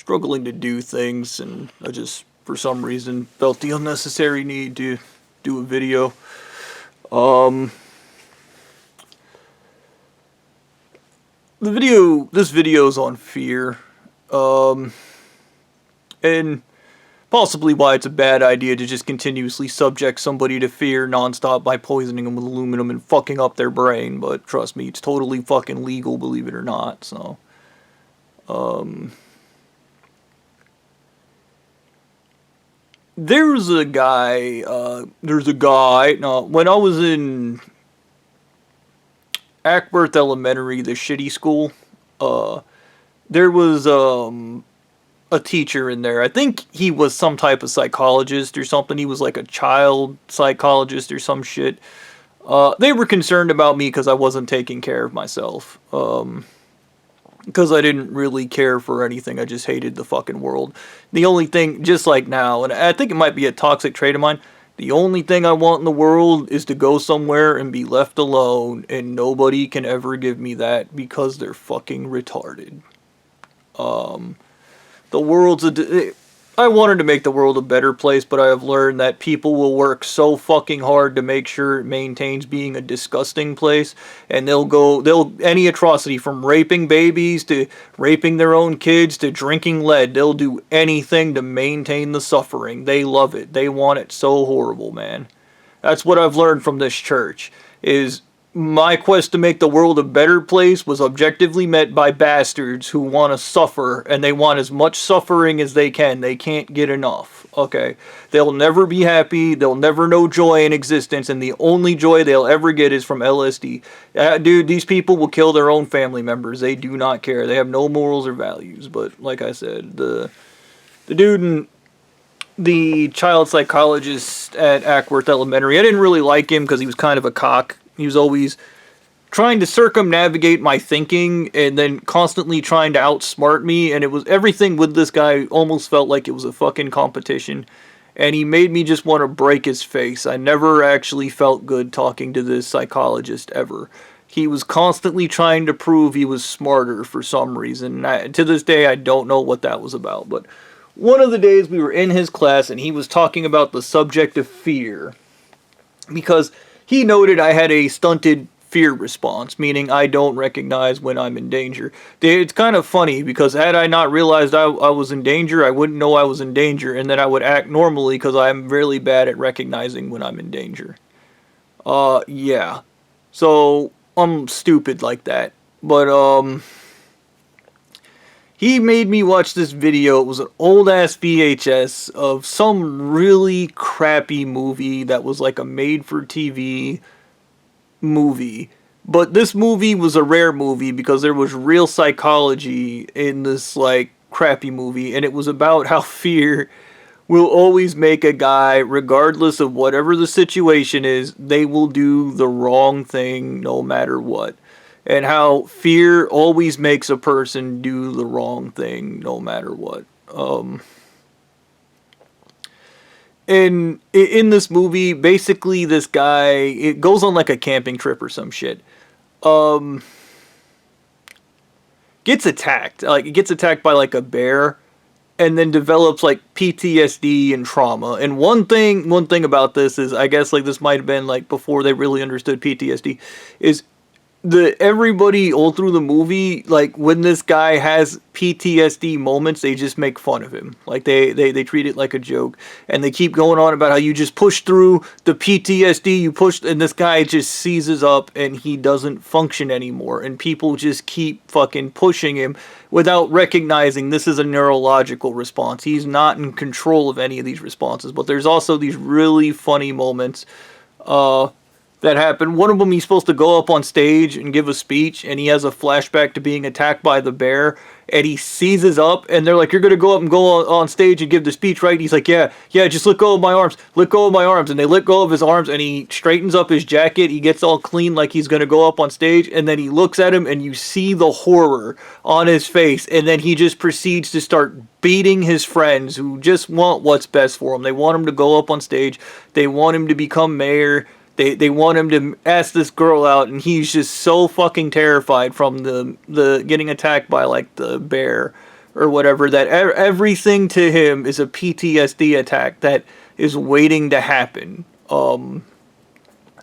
struggling to do things, and I just, for some reason, felt the unnecessary need to do a video. This video is on fear, and possibly why it's a bad idea to just continuously subject somebody to fear nonstop by poisoning them with aluminum and fucking up their brain, but trust me, it's totally fucking legal, believe it or not, so, there's a guy, no, when I was in Ackworth Elementary, the shitty school, there was, a teacher in there. I think he was some type of psychologist or something. He was like a child psychologist or some shit. They were concerned about me because I wasn't taking care of myself. Because I didn't really care for anything. I just hated the fucking world. The only thing, just like now, and I think it might be a toxic trait of mine, the only thing I want in the world is to go somewhere and be left alone, and nobody can ever give me that because they're fucking retarded. The world's I wanted to make the world a better place, but I have learned that people will work so fucking hard to make sure it maintains being a disgusting place, and they'll any atrocity from raping babies to raping their own kids to drinking lead, they'll do anything to maintain the suffering. They love it. They want it so horrible, man. That's what I've learned from this church, is my quest to make the world a better place was objectively met by bastards who want to suffer, and they want as much suffering as they can. They can't get enough, okay? They'll never be happy, they'll never know joy in existence, and the only joy they'll ever get is from LSD. Dude, these people will kill their own family members. They do not care. They have no morals or values, but like I said, the dude in the child psychologist at Ackworth Elementary, I didn't really like him because he was kind of a cock. He was always trying to circumnavigate my thinking and then constantly trying to outsmart me, and it was everything with this guy almost felt like it was a fucking competition, and he made me just want to break his face. I never actually felt good talking to this psychologist ever. He was constantly trying to prove he was smarter for some reason. To this day, I don't know what that was about, but one of the days we were in his class and he was talking about the subject of fear, because he noted I had a stunted fear response, meaning I don't recognize when I'm in danger. It's kind of funny, because had I not realized I was in danger, I wouldn't know I was in danger, and then I would act normally, because I'm really bad at recognizing when I'm in danger. Yeah. So, I'm stupid like that. But, he made me watch this video. It was an old-ass VHS of some really crappy movie that was like a made-for-TV movie. But this movie was a rare movie because there was real psychology in this, like, crappy movie. And it was about how fear will always make a guy, regardless of whatever the situation is, they will do the wrong thing no matter what. And how fear always makes a person do the wrong thing no matter what. And in this movie, basically this guy, it goes on like a camping trip or some shit. Gets attacked. Like, it gets attacked by like a bear, and then develops like PTSD and trauma. And one thing about this is, I guess like this might have been like before they really understood PTSD, is everybody all through the movie, like, when this guy has PTSD moments, they just make fun of him. Like, they treat it like a joke. And they keep going on about how you just push through the PTSD, and this guy just seizes up and he doesn't function anymore. And people just keep fucking pushing him without recognizing this is a neurological response. He's not in control of any of these responses. But there's also these really funny moments, that happened. One of them, he's supposed to go up on stage and give a speech, and he has a flashback to being attacked by the bear, and he seizes up, and they're like, you're gonna go up and go on stage and give the speech, right? And he's like, yeah, just let go of my arms, and they let go of his arms, and he straightens up his jacket, he gets all clean like he's gonna go up on stage, and then he looks at him, and you see the horror on his face, and then he just proceeds to start beating his friends who just want what's best for him. They want him to go up on stage, they want him to become mayor, They want him to ask this girl out, and he's just so fucking terrified from the getting attacked by, like, the bear or whatever, that everything to him is a PTSD attack that is waiting to happen.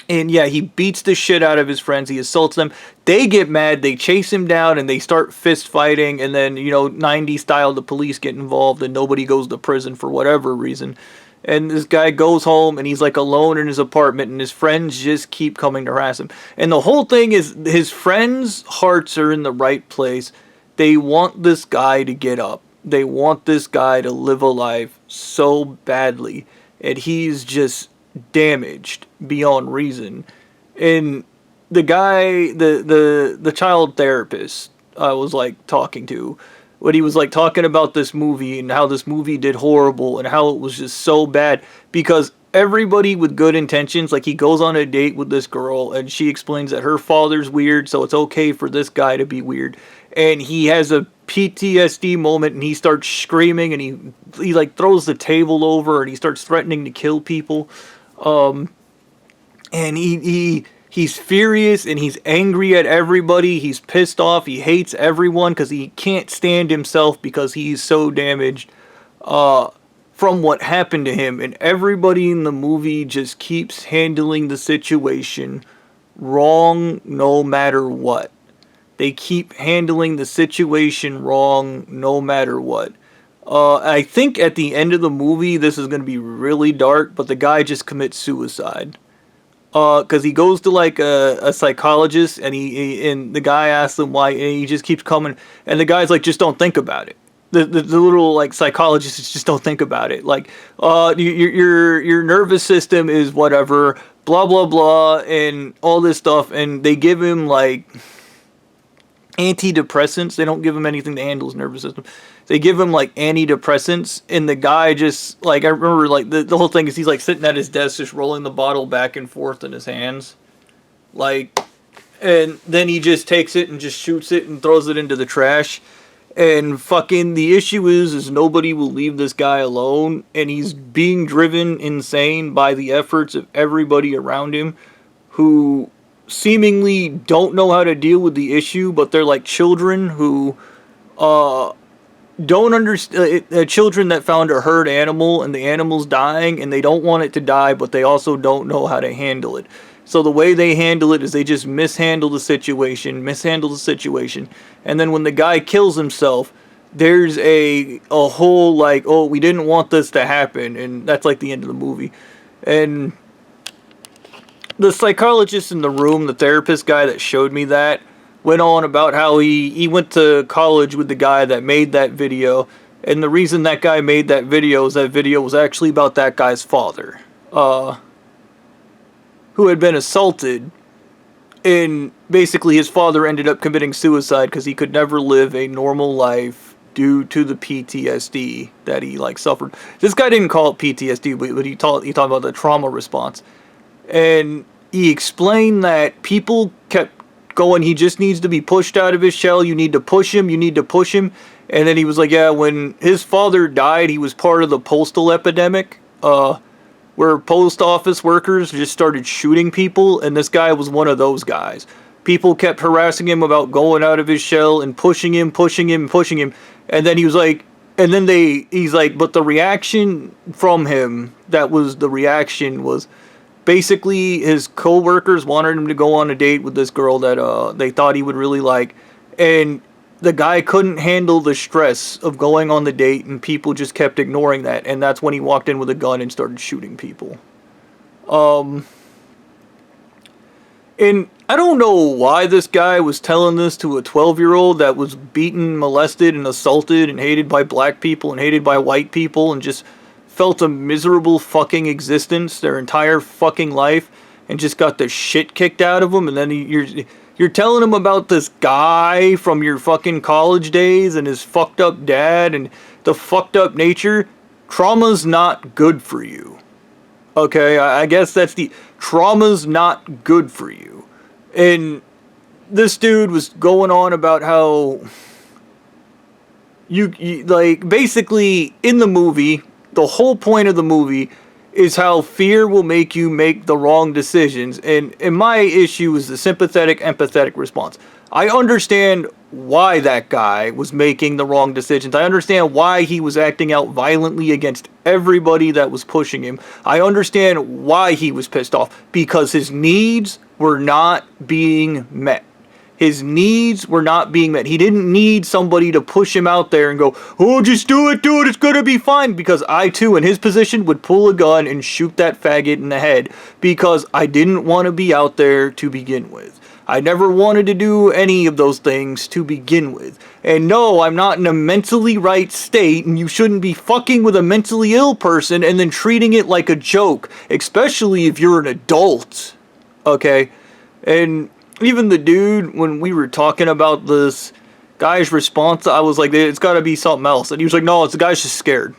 And yeah, he beats the shit out of his friends. He assaults them. They get mad. They chase him down and they start fist fighting. And then, 90s style, the police get involved and nobody goes to prison for whatever reason. And this guy goes home and he's like alone in his apartment and his friends just keep coming to harass him. And the whole thing is his friends' hearts are in the right place. They want this guy to get up. They want this guy to live a life so badly. And he's just damaged beyond reason. And the guy, the child therapist I was like talking to, when he was like talking about this movie and how this movie did horrible and how it was just so bad, because everybody with good intentions, like he goes on a date with this girl and she explains that her father's weird, so it's okay for this guy to be weird, and he has a PTSD moment and he starts screaming and he like throws the table over and he starts threatening to kill people. And he's furious and he's angry at everybody. He's pissed off. He hates everyone because he can't stand himself because he's so damaged from what happened to him. And everybody in the movie just keeps handling the situation wrong no matter what. They keep handling the situation wrong no matter what. I think at the end of the movie, this is going to be really dark, but the guy just commits suicide. Because he goes to like a psychologist, and and the guy asks him why, and he just keeps coming, and the guy's like, just don't think about it. The little like psychologist just don't think about it. Like, your nervous system is whatever, blah blah blah, and all this stuff, and they give him like antidepressants. They don't give him anything to handle his nervous system. They give him like antidepressants, and the guy just like, I remember like the whole thing is he's like sitting at his desk just rolling the bottle back and forth in his hands, like, and then he just takes it and just shoots it and throws it into the trash. And fucking the issue is nobody will leave this guy alone, and he's being driven insane by the efforts of everybody around him who seemingly don't know how to deal with the issue, but they're like children who don't understand, children that found a herd animal and the animal's dying and they don't want it to die, but they also don't know how to handle it. So the way they handle it is they just mishandle the situation, and then when the guy kills himself, there's a whole like, oh, we didn't want this to happen, and that's like the end of the movie. And the psychologist in the room, the therapist guy that showed me that, went on about how he went to college with the guy that made that video, and the reason that guy made that video was actually about that guy's father, who had been assaulted, and basically his father ended up committing suicide because he could never live a normal life due to the PTSD that he like suffered. This guy didn't call it PTSD, but he talked about the trauma response. And he explained that people kept going, he just needs to be pushed out of his shell, you need to push him. And then he was like, yeah, when his father died, he was part of the postal epidemic, where post office workers just started shooting people, and this guy was one of those guys. People kept harassing him about going out of his shell and pushing him. And then he was like, he's like, but the reaction from him, was basically his co-workers wanted him to go on a date with this girl that they thought he would really like, and the guy couldn't handle the stress of going on the date, and people just kept ignoring that, and that's when he walked in with a gun and started shooting people. And I don't know why this guy was telling this to a 12-year-old that was beaten, molested, and assaulted, and hated by black people, and hated by white people, and just felt a miserable fucking existence their entire fucking life, and just got the shit kicked out of them, and then you're telling him about this guy from your fucking college days and his fucked up dad and the fucked up nature. Trauma's not good for you. Okay, I guess trauma's not good for you. And this dude was going on about how you like, basically in the movie, the whole point of the movie is how fear will make you make the wrong decisions. And my issue is the sympathetic, empathetic response. I understand why that guy was making the wrong decisions. I understand why he was acting out violently against everybody that was pushing him. I understand why he was pissed off. Because his needs were not being met. His needs were not being met. He didn't need somebody to push him out there and go, oh, just do it, it's gonna be fine. Because I, too, in his position, would pull a gun and shoot that faggot in the head. Because I didn't want to be out there to begin with. I never wanted to do any of those things to begin with. And no, I'm not in a mentally right state, and you shouldn't be fucking with a mentally ill person and then treating it like a joke. Especially if you're an adult. Okay? And even the dude, when we were talking about this guy's response, I was like, it's gotta be something else. And he was like, no, it's the guy's just scared.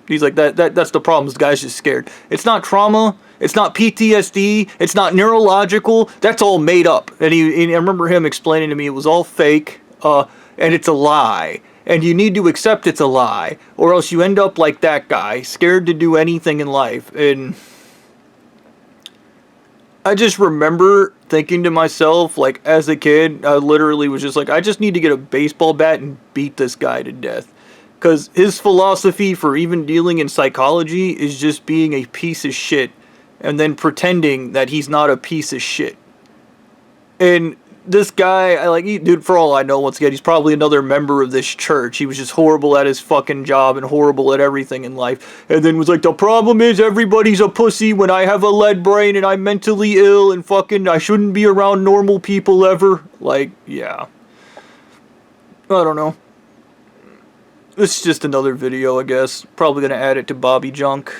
He's like, that's the problem, is the guy's just scared. It's not trauma, it's not PTSD, it's not neurological, that's all made up. And I remember him explaining to me it was all fake, and it's a lie. And you need to accept it's a lie, or else you end up like that guy, scared to do anything in life. And I just remember thinking to myself, like, as a kid, I literally was just like, I just need to get a baseball bat and beat this guy to death. Because his philosophy for even dealing in psychology is just being a piece of shit. And then pretending that he's not a piece of shit. And this guy, dude, for all I know, once again, he's probably another member of this church. He was just horrible at his fucking job and horrible at everything in life. And then was like, the problem is everybody's a pussy when I have a lead brain and I'm mentally ill and fucking I shouldn't be around normal people ever. Like, yeah. I don't know. This is just another video, I guess. Probably gonna add it to Bobby Junk.